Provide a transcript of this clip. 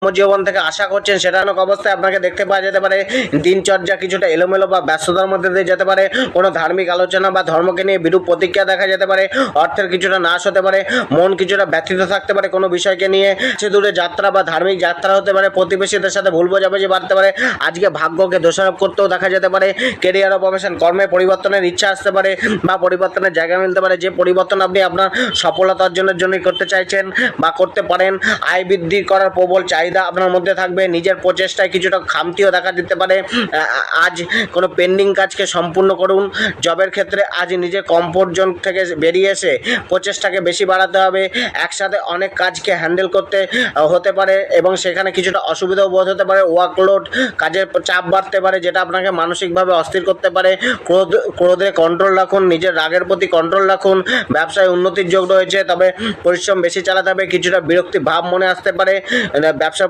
কর্মজীবন থেকে আশা করছেন সেটানক অবস্থায় আপনাকে দেখতে পাওয়া যেতে পারে। দিনচর্যা কিছুটা এলোমেলো বা ব্যস্ততার মধ্যে দিয়ে যেতে পারে। কোনো ধার্মিক আলোচনা বা ধর্মকে নিয়ে বিরূপ প্রতিক্রিয়া দেখা যেতে পারে। অর্থের কিছুটা নাশ হতে পারে। মন কিছুটা ব্যথিত থাকতে পারে কোনো বিষয়কে নিয়ে। সে দূরে যাত্রা বা ধার্মিক যাত্রা হতে পারে। প্রতিবেশীদের সাথে ভুল বোঝাবুঝি বাড়তে পারে। আজকে ভাগ্যকে দোষারোপ করতেও দেখা যেতে পারে। কেরিয়ার ও প্রফেশন কর্মে পরিবর্তনের ইচ্ছা আসতে পারে বা পরিবর্তনের জায়গা মিলতে পারে। যে পরিবর্তন আপনি আপনার সফলতা অর্জনের জন্যই করতে চাইছেন বা করতে পারেন। আয় বৃদ্ধি করার প্রবল চাহিদা আপনার মধ্যে থাকবে। নিজের প্রচেষ্টায় কিছুটা খামতিও দেখা দিতে পারে। আজ কোনো পেন্ডিং কাজকে সম্পূর্ণ করুন। জবের ক্ষেত্রে আজ নিজের কমফোর্ট জোন থেকে বেরিয়ে এসে প্রচেষ্টাকে বেশি বাড়াতে হবে। একসাথে অনেক কাজকে হ্যান্ডেল করতে হতে পারে এবং সেখানে কিছুটা অসুবিধাও বোধ হতে পারে। ওয়ার্কলোড, কাজের চাপ বাড়তে পারে, যেটা আপনাকে মানসিকভাবে অস্থির করতে পারে। ক্রোধে কন্ট্রোল রাখুন। নিজের রাগের প্রতি কন্ট্রোল রাখুন। ব্যবসায় উন্নতির যোগ রয়েছে, তবে পরিশ্রম বেশি চালাতে হবে। কিছুটা বিরক্তি ভাব মনে আসতে পারে। ব্যবসা